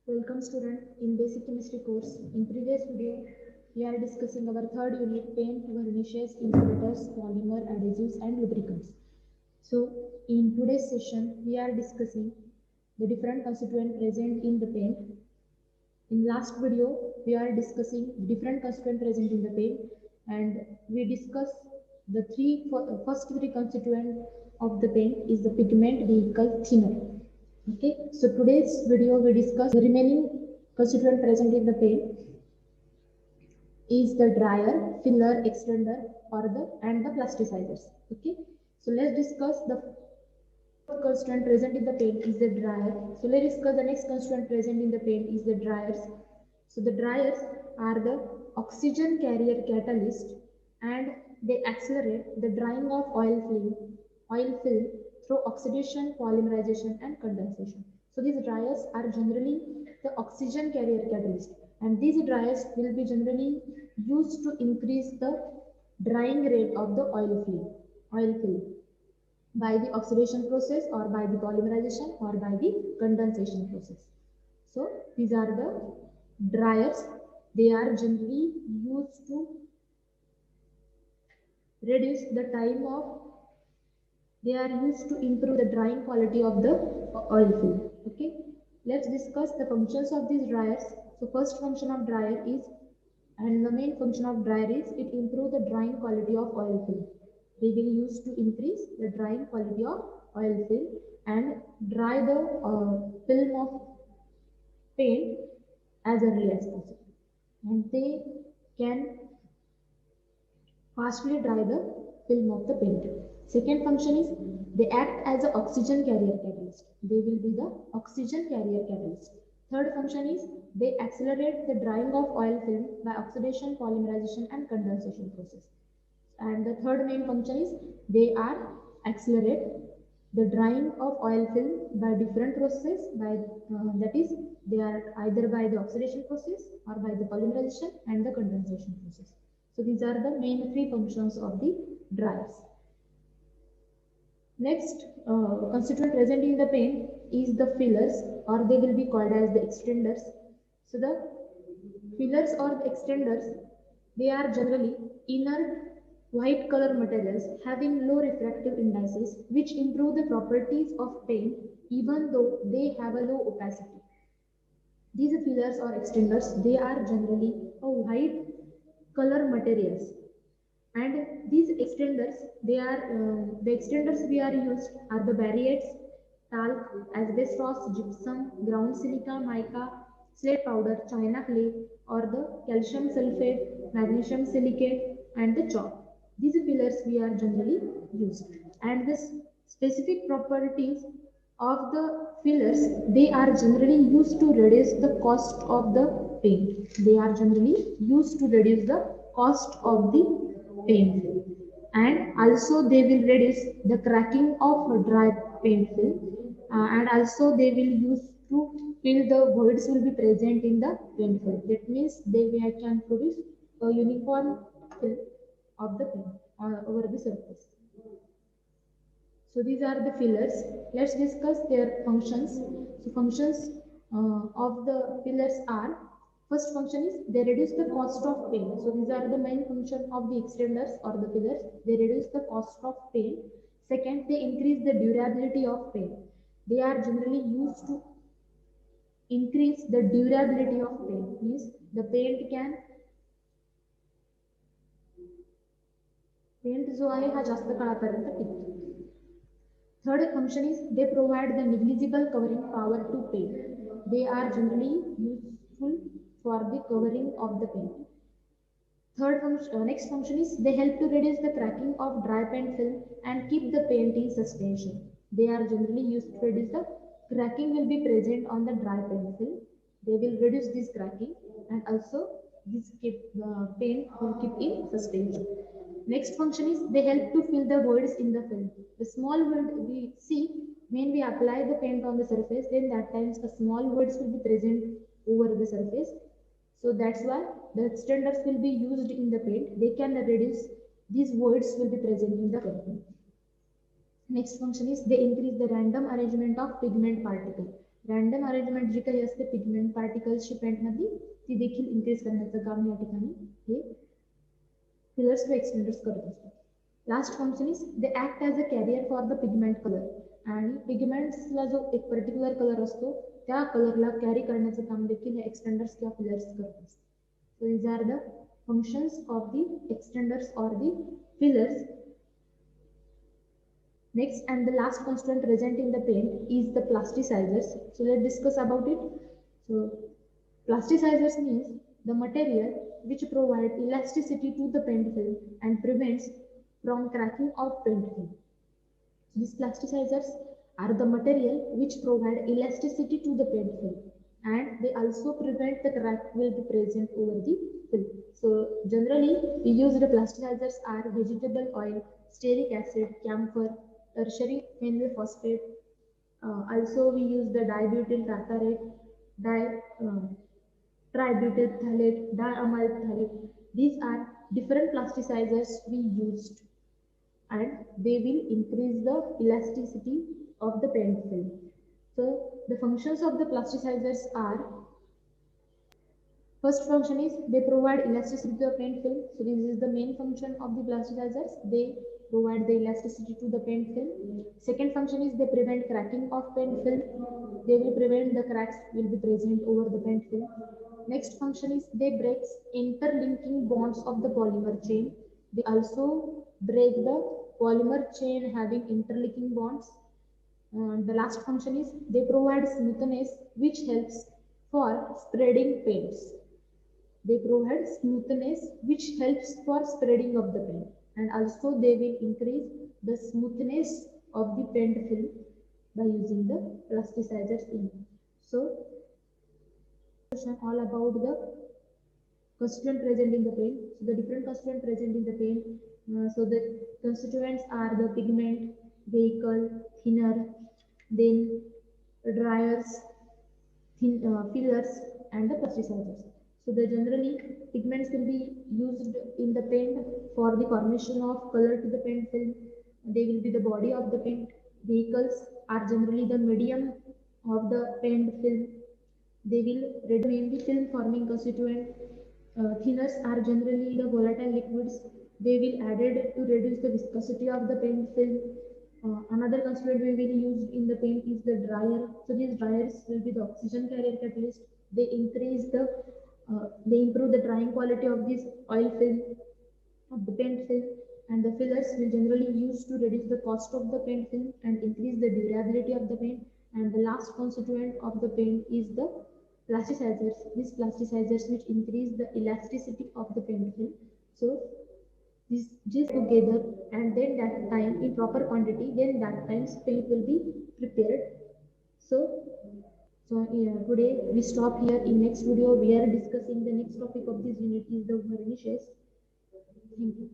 Welcome student in basic chemistry course. In previous video, we are discussing our third unit paint, varnishes, insulators, polymer, adhesives and lubricants. So in today's session, we are discussing the different constituents present in the paint. In last video, we are discussing different constituents present in the paint and we discussed the first three constituents of the paint is the pigment, vehicle, thinner. Okay, so today's video we discuss the remaining constituent present in the paint is the dryer, filler, extender, and the plasticizers. Okay, so let's discuss the constituent present in the paint is the dryer. So let's discuss the next constituent present in the paint is the dryers. So the dryers are the oxygen carrier catalyst and they accelerate the drying of oil film through oxidation, polymerization and condensation. So these dryers are generally the oxygen carrier catalyst and these dryers will be generally used to increase the drying rate of the oil film by the oxidation process or by the polymerization or by the condensation process. So these are the dryers. They are generally used to reduce the time of, they are used to improve the drying quality of the oil film. Okay, let's discuss the functions of these dryers. So first function of dryer is, and the main function of dryer is, it improves the drying quality of oil film. They will use to increase the drying quality of oil film and dry the film of paint as early as possible. And they can fastly dry the film of the paint. Second function is they act as an oxygen carrier catalyst. They will be the oxygen carrier catalyst. Third function is they accelerate the drying of oil film by oxidation, polymerization and condensation process. And the third main function is they are accelerate the drying of oil film by different processes, by that is they are either by the oxidation process or by the polymerization and the condensation process. So these are the main three functions of the dryers. Next constituent present in the paint is the fillers, or they will be called as the extenders. So the fillers or the extenders, they are generally inert white color materials having low refractive indices which improve the properties of paint even though they have a low opacity. These fillers or extenders, they are generally a white color materials and these extenders, they are the extenders we are used are the bariates, talc, asbestos, gypsum, ground silica, mica, slate powder, china clay, or the calcium sulfate, magnesium silicate, and the chalk. These fillers we are generally used, and this specific properties of the fillers, they are generally used to reduce the cost of the paint. They are generally used to reduce the cost of the paint film, and also they will reduce the cracking of dry paint film, and also they will use to fill the voids will be present in the paint film. That means they can produce a uniform film of the paint over the surface. So these are the fillers. Let's discuss their functions. So functions of the fillers are, first function is they reduce the cost of paint. So these are the main function of the extenders or the fillers. They reduce the cost of paint. Second, they increase the durability of paint. They are generally used to increase the durability of paint. Means the paint जो आहे हा जास्त काळापर्यंत टिकतो. Third function is they provide the negligible covering power to paint. They are generally useful for the covering of the paint. Next function is they help to reduce the cracking of dry paint film and keep the paint in suspension. They are generally used to reduce the cracking will be present on the dry paint film. They will reduce this cracking and also this paint will keep in suspension. Next function is they help to fill the voids in the film. The small void we see when we apply the paint on the surface, then that times a small voids will be present over the surface. So that's why the extenders will be used in the paint. They can reduce these voids will be present in the paint. Next function is they increase the random arrangement of pigment particle. Random arrangement जी काही असते pigment पार्टिकल्सची पेंटमधली ती देखील increase करण्याचं काम या ठिकाणी हे fillers व एक्सटेंडर्स करत असतात. Last function is they act as a carrier for the pigment colour. आणि पिगमेंट्सला जो एक पर्टिक्युलर कलर असतो त्या कलरला कॅरी करण्याचं काम देखील हे एक्सटेंडर्स किंवा फिलर्स करत असतात. सो these are the functions of the extenders or the fillers. Next and the last constituent present in the paint is the plasticizers. So let's discuss about it. So plasticizers means the material which provide elasticity to the paint film and prevents from cracking of paint film. These plasticizers are the material which provide elasticity to the paint film and they also prevent the crack will be present over the film. So generally we use the plasticizers are vegetable oil, stearic acid, camphor, tertiary phenyl phosphate. Also we use the dibutyl tartarate, tributyl phthalate, diamyl phthalate. These are different plasticizers we used and they will increase the elasticity of the paint film. So the functions of the plasticizers are, first function is they provide elasticity to the paint film. So this is the main function of the plasticizers. They provide the elasticity to the paint film. Second function is they prevent cracking of paint film. They will prevent the cracks will be present over the paint film. Next function is they breaks interlinking bonds of the polymer chain. They also break the polymer chain having interlinking bonds. The last function is they provide smoothness which helps for spreading paints. They provide smoothness which helps for spreading of the paint and also they will increase the smoothness of the paint film by using the plasticizers in. So all about the constituent present in the paint. So the different constituent present in the paint. So the constituents are the pigment, vehicle, thinner, then dryers, fillers, and the plasticizers. So the generally pigments will be used in the paint for the formation of color to the paint film. They will be the body of the paint. Vehicles are generally the medium of the paint film. They will remain the film forming constituent. Thinners are generally the volatile liquids. They will added to reduce the viscosity of the paint film. Another constituent we will use in the paint is the dryer. So these dryers will be the oxygen carrier catalyst. They they improve the drying quality of this oil film of the paint film. And the fillers will generally use to reduce the cost of the paint film and increase the durability of the paint. And the last constituent of the paint is the plasticizers. These plasticizers which increase the elasticity of the paint film. So this just together and then that time in proper quantity, then that times paint will be prepared. So yeah, today we stop here. In next video we are discussing the next topic of this unit is the varnishes. Thank you.